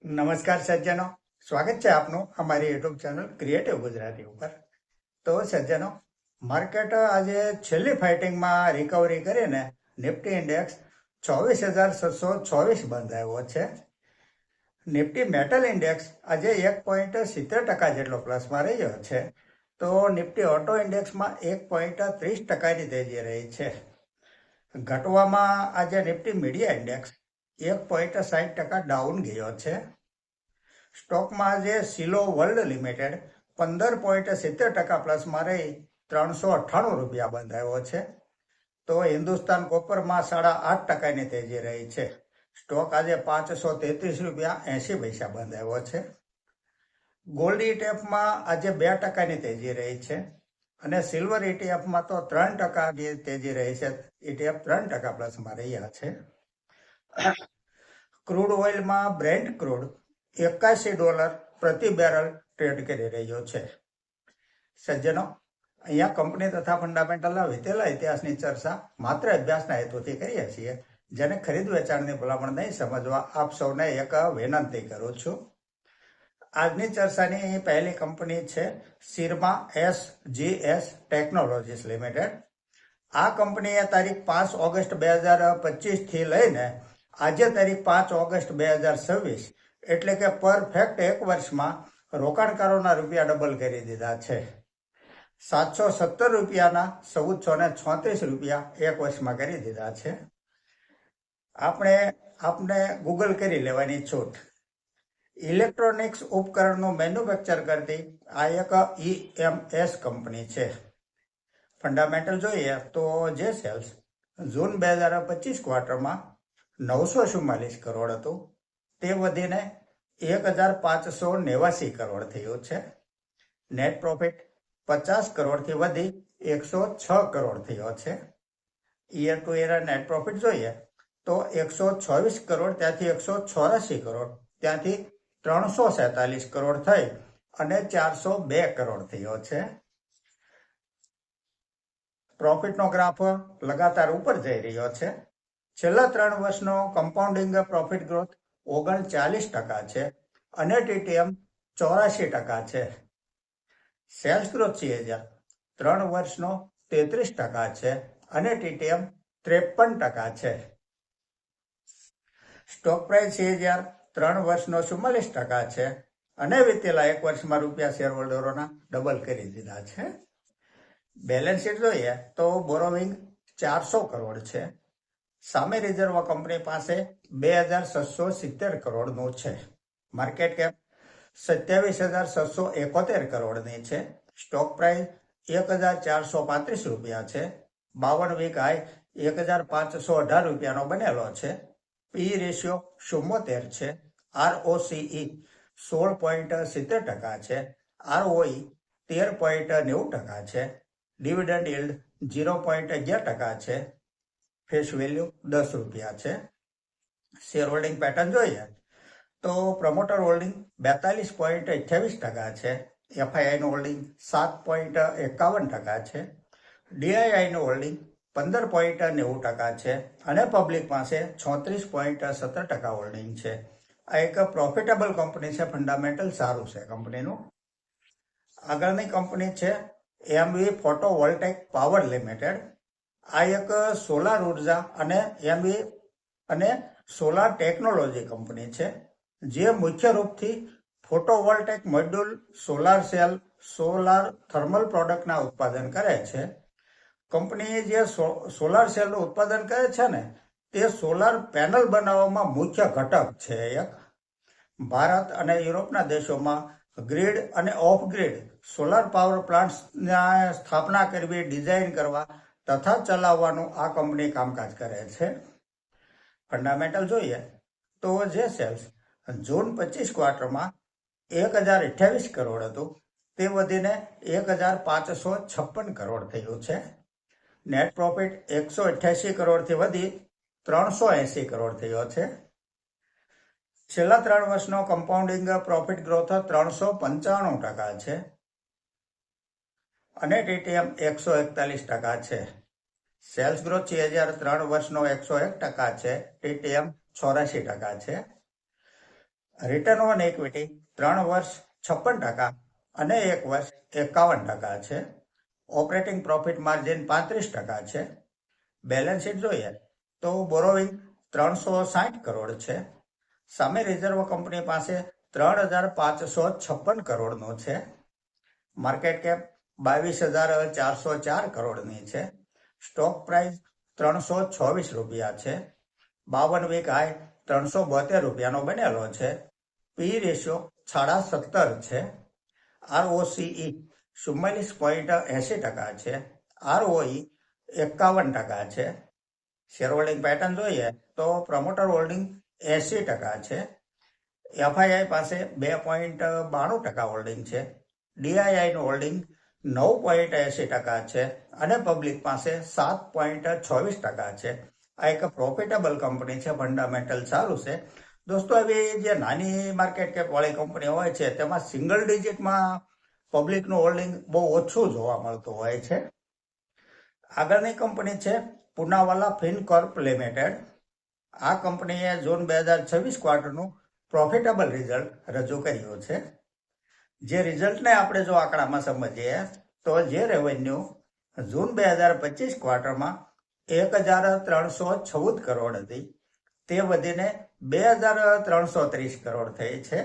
નમસ્કાર સજ્જનો, સ્વાગત છે આપનું અમારી યુટ્યુબ ચેનલ ક્રિએટિવ ગુજરાતી ઉપર. તો સજ્જનો, માર્કેટ આજે છેલ્લી ફાઇટિંગમાં રિકવરી કરીને નિફ્ટી ઇન્ડેક્સ 24,724 બંધાયો છે. નિફ્ટી મેટલ ઇન્ડેક્સ આજે 1.70% જેટલો પ્લસમાં રહ્યો છે. તો નિફ્ટી ઓટો ઇન્ડેક્સમાં 1.30%ની તેજી રહી છે. ઘટવામાં આજે નિફ્ટી મીડિયા ઇન્ડેક્સ 1.60% ડાઉન ગયો છે. સ્ટોકમાં આજે સિલો વર્લ્ડ લિમિટેડ 15.70% પ્લસમાં રહી 398 રૂપિયા બંધાયો છે. તો હિન્દુસ્તાન કોપરમાં 8.5%ની તેજી રહી છે. સ્ટોક આજે 533 રૂપિયા 80 પૈસા બંધાયો છે. ગોલ્ડ ઇટીએફમાં આજે 2%ની તેજી રહી છે. અને સિલ્વર ઇટીએફમાં તો 3%ની તેજી રહી છે. ઇટીએફ 3% પ્લસમાં રહ્યા છે. ક્રૂડ ઓઇલમાં બ્રેન્ટ ક્રૂડ $81 પ્રતિ બેરલ ટ્રેડ કરી રહ્યો છે. સજ્જનો, અહીંયા કંપની તથા ફંડામેન્ટલના વીતેલા ઇતિહાસની ચર્ચા માત્ર અભ્યાસના હેતુથી કરીએ છીએ. જેને ખરીદ વેચાણની ભલામણ નહીં સમજવા આપ સૌને એક વિનંતી કરું છું. આજની ચર્ચાની પહેલી કંપની છે સિરમા SGS ટેકનોલોજીસ લિમિટેડ. આ કંપનીએ તારીખ 5 ઓગસ્ટ 2025 લઈને આજે તારીખ 5 ઓગસ્ટ 2026 એટલે કે પરફેક્ટ 1 વર્ષમાં રોકાણકારોના રૂપિયા ડબલ કરી દીધા છે. 717 રૂપિયાના 1436 રૂપિયા 1 વર્ષમાં કરી દીધા છે. આપને ગૂગલ કરી લેવાની છૂટ. ઇલેક્ટ્રોનિક્સ ઉપકરણનું મેન્યુફેક્ચર કરતી આ એક EMS કંપની છે. ફંડામેન્ટલ જોઈએ તો જે સેલ્સ જૂન 2025 ક્વાર્ટરમાં 944 કરોડ હતું તે વધીને 1,589 કરોડ થયું છે. નેટ પ્રોફિટ 50 કરોડથી વધી 106 કરોડ થયો છે. ઈયર ટુ ઈયર નેટ પ્રોફિટ જોઈએ તો 126 કરોડ ત્યાંથી 184 કરોડ ત્યાંથી 347 કરોડ થઈ અને 402 કરોડ થયો છે. પ્રોફિટનો ગ્રાફ લગાતાર ઉપર જઈ રહ્યો છે. છેલ્લા 3 વર્ષનો કમ્પાઉન્ડિંગ પ્રોફિટ ગ્રોથ 39% છે અને TTM 84% છે. સેલ્સ ગ્રોથ CAGR 3 વર્ષનો 33% છે અને TTM 53% છે. સ્ટોક પ્રાઇસ CAGR 3 વર્ષનો 44% છે અને વીતેલા 1 વર્ષમાં રૂપિયા શેરહોલ્ડરોના ડબલ કરી દીધા છે. બેલેન્સ શીટ જોઈએ તો બોરોવિંગ 400 કરોડ છે. સામે રિઝર્વ કંપની પાસે 2,670 કરોડનું છે. માર્કેટ કેપ 27,671 કરોડની છે. સ્ટોક પ્રાઇસ 1,435 રૂપિયા છે. 52 વીક હાઈ 1,518 રૂપિયાનો બનેલો છે. PE રેશિયો 74 છે. ROCE 16.70% છે. ROE 13.90% છે. ડિવિડન્ડ yield 0.11% છે. ફેસ વેલ્યુ 10 રૂપિયા છે. શેર હોલ્ડિંગ પેટર્ન જોઈએ તો પ્રમોટર હોલ્ડિંગ 42.28% છે. FIIનું હોલ્ડિંગ 7.51% છે. DIIનું હોલ્ડિંગ 15.90% છે અને પબ્લિક પાસે 36.17% હોલ્ડિંગ છે. આ એક પ્રોફિટેબલ કંપની છે. ફંડામેન્ટલ સારું છે કંપનીનું. આગળની કંપની છે MV ફોટોવોલ્ટેઇક પાવર લિમિટેડ. આ એક સોલાર ઉર્જા અને સોલાર ટેકનોલોજી કંપની છે જે મુખ્ય રૂપથી photovoltaic module, solar cell, solar thermal પ્રોડક્ટના ઉત્પાદન કરે છે. કંપની જે સોલાર સેલનું ઉત્પાદન કરે છે ને તે સોલાર પેનલ બનાવવામાં મુખ્ય ઘટક છે. એક ભારત અને યુરોપના દેશોમાં ગ્રીડ અને ઓફ ગ્રીડ સોલાર પાવર પ્લાન્ટ્સના સ્થાપના કરવી, ડિઝાઇન કરવા તથા ચલાવવાનું આ કંપની કામકાજ કરે છે. ફંડામેન્ટલ જોઈએ તો જે સેલ્સ જૂન 25 ક્વાર્ટરમાં 1,028 કરોડ હતું તે વધીને 1,556 કરોડ થયું છે. નેટ પ્રોફિટ 188 કરોડથી વધી 380 કરોડ થયો છે. છેલ્લા 3 વર્ષનો કમ્પાઉન્ડિંગ પ્રોફિટ ગ્રોથ 395% છે અને TTM 141% છે. સેલ્સ ગ્રોથ CAGR 3 વર્ષનો 101% છે. TTM 84% છે. રિટર્ન ઓન ઇક્વિટી 3 વર્ષ 56% અને 1 વર્ષ 51% છે. ઓપરેટિંગ પ્રોફિટ માર્જિન 35% છે. બેલેન્સ શીટ જોઈએ તો બોરોવિંગ 360 કરોડ છે. સામે રિઝર્વ કંપની પાસે 3556 કરોડનો છે. માર્કેટ કેપ 22,404 કરોડની છે. સ્ટોક પ્રાઇસ 326 રૂપિયા છે. 52 વીક હાઈ 372 રૂપિયાનો બનેલો છે. પી રેશિયો 17.5 છે. ROCE 44.80% છે. ROE 51% છે. શેર હોલ્ડિંગ પેટર્ન જોઈએ તો પ્રમોટર હોલ્ડિંગ 80% છે. FII પાસે 2.92% હોલ્ડિંગ છે. DIIનું હોલ્ડિંગ 9.80% છે અને પબ્લિક પાસે 7.26% છે. આ એક પ્રોફિટેબલ કંપની છે, ફંડામેન્ટલ સારું છે. દોસ્તો, આવી જે નાની માર્કેટ કેપ વાળી કંપની હોય છે તેમાં સિંગલ ડિજિટમાં પબ્લિકનું હોલ્ડિંગ બહુ ઓછું જોવા મળતું હોય છે. આગળની કંપની છે પૂનાવાલા ફિનકોર્પ લિમિટેડ. આ કંપનીએ જૂન 2026 ક્વાર્ટરનું પ્રોફિટેબલ રિઝલ્ટ રજૂ કર્યું છે. જે રિઝલ્ટને આપણે જો આંકડામાં સમજીએ તો જે રેવન્યુ જૂન 2025 ક્વાર્ટરમાં 1,314 કરોડ હતી તે વધીને 2,330 કરોડ થઈ છે.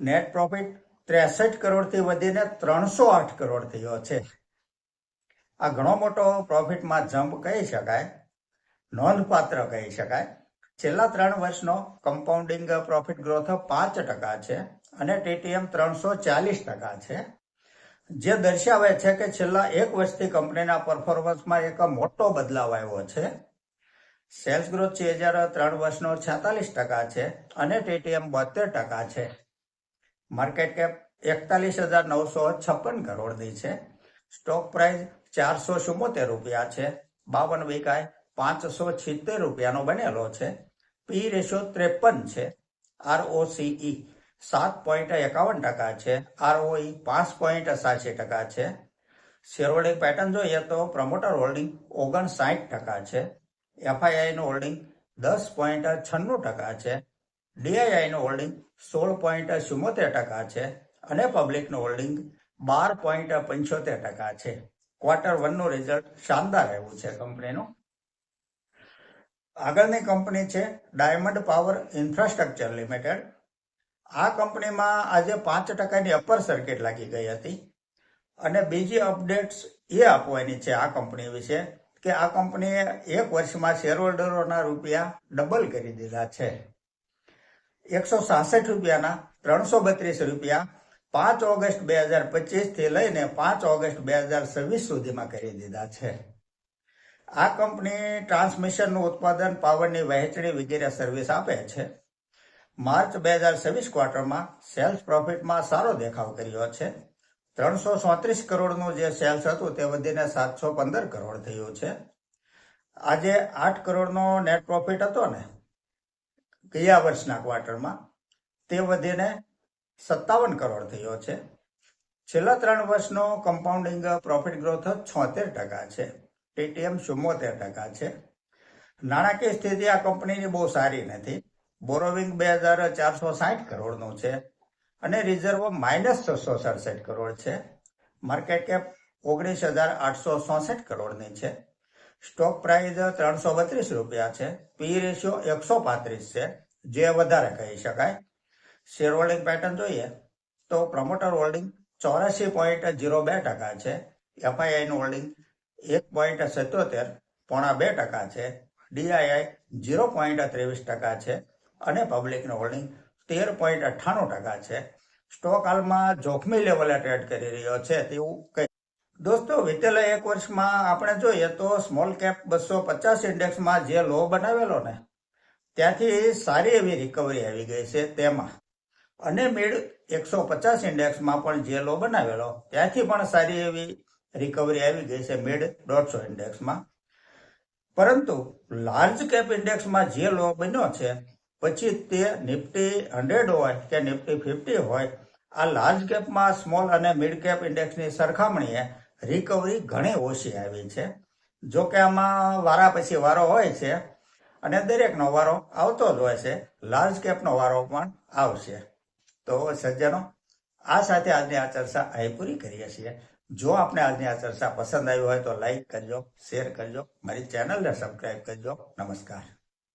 નેટ પ્રોફિટ 63 કરોડથી વધીને 308 કરોડ થયો છે. આ ઘણો મોટો પ્રોફિટમાં જમ્પ કહી શકાય, નોંધપાત્ર કહી શકાય. છેલ્લા 3 વર્ષનો કમ્પાઉન્ડિંગ પ્રોફિટ ગ્રોથ 5% છે અને TTM 340% છે, જે દર્શાવે છે કે છેલ્લા 1 વર્ષથી કંપનીના પરફોર્મન્સમાં એક મોટો બદલાવ આવ્યો છે. સેલ્સ ગ્રોથ 3 વર્ષનો 46% છે અને TTM 72% છે. માર્કેટ કેપ 41,956 કરોડની છે. સ્ટોક પ્રાઇસ 474 રૂપિયા છે. 52 વીક હાઈ 576 રૂપિયાનો બનેલો છે. પી રેશિયો 53 છે. ROCE 7.51% છે. ROE 5.87% છે. શેર હોલ્ડિંગ પેટર્ન જોઈએ તો પ્રમોટર હોલ્ડિંગ 59% છે. FIIનું હોલ્ડિંગ 10.96% છે. DIIનું હોલ્ડિંગ 16.74% છે અને પબ્લિકનું હોલ્ડિંગ 12.75% છે. ક્વાર્ટર 1નું રિઝલ્ટ શાનદાર આવ્યું છે કંપનીનું. આગળની કંપની છે ડાયમંડ પાવર ઇન્ફ્રાસ્ટ્રક્ચર લિમિટેડ. આ કંપનીમાં આજે 5%ની અપર સર્કિટ લાગી ગઈ હતી અને બીજી અપડેટ્સ એ આપવાની છે આ કંપની વિશે કે આ કંપનીએ 1 વર્ષમાં શેરહોલ્ડરોના રૂપિયા ડબલ કરી દીધા છે. 166 રૂપિયાના 332 રૂપિયા 5 ઓગસ્ટ 2025 થી લઈને 5 ઓગસ્ટ 2026 સુધીમાં કરી દીધા છે. આ કંપની ટ્રાન્સમિશનનું ઉત્પાદન, પાવરની વહેંચણી વગેરે સર્વિસ આપે છે. માર્ચ 2026 ક્વાર્ટરમાં સેલ્સ પ્રોફિટમાં સારો દેખાવ કર્યો છે. 334 કરોડનું જે સેલ્સ હતું તે વધીને 715 કરોડ થયું છે. આજે 8 કરોડનો નેટ પ્રોફિટ હતો ને ગયા વર્ષના ક્વાર્ટરમાં, તે વધીને 57 કરોડ થયો છે. છેલ્લા 3 વર્ષનો કમ્પાઉન્ડિંગ પ્રોફિટ ગ્રોથ 76% છે. TTM 74% છે. નાણાકીય સ્થિતિ આ કંપનીની બહુ સારી નથી. બોરોવિંગ 2,460 કરોડનું છે અને રિઝર્વ -667 કરોડ છે. માર્કેટ કેપ 19,866 કરોડની છે. સ્ટોક પ્રાઇસ 332 રૂપિયા છે. પી રેશિયો 135 છે, જે વધારે કહી શકાય. શેર હોલ્ડિંગ પેટર્ન જોઈએ તો પ્રમોટર હોલ્ડિંગ 84.02% છે. FIIનું હોલ્ડિંગ 1.77 (2.5% છે. DII 0.23% છે અને પબ્લિકનું હોલ્ડિંગ 13.98% છે. સ્ટોક હાલમાં જોખમી લેવલે ટ્રેડ કરી રહ્યો છે તેવું કહી. દોસ્તો, વિતેલા 1 વર્ષમાં આપણે જોઈએ તો સ્મોલ કેપ 250 ઇન્ડેક્સમાં જે લો બનાવેલો ને ત્યાંથી સારી એવી રિકવરી આવી ગઈ છે તેમાં, અને મિડ 150 ઇન્ડેક્સમાં પણ જે લો બનાવેલો ત્યાંથી પણ સારી એવી રિકવરી આવી ગઈ છે મિડ 150 ઇન્ડેક્સમાં. પરંતુ લાર્જ કેપ ઇન્ડેક્સમાં જે લો બન્યો છે પછી તે નિફ્ટી 100 હોય કે નિફ્ટી 50 હોય, આ લાર્જ કેપમાં સ્મોલ અને મિડ કેપ ઇન્ડેક્સની સરખામણીએ રિકવરી ઘણી ઓછી આવી છે. જો કે આમાં વારા પછી વારો હોય છે અને દરેકનો વારો આવતો જ હોય છે. લાર્જ કેપનો વારો પણ આવશે. તો સજ્જનો, આ સાથે આજની આ ચર્ચા અહીં પૂરી કરીએ છીએ. જો આપને આજની આ ચર્ચા પસંદ આવી હોય તો લાઈક કરજો, શેર કરજો, મારી ચેનલને સબસ્ક્રાઈબ કરજો. નમસ્કાર.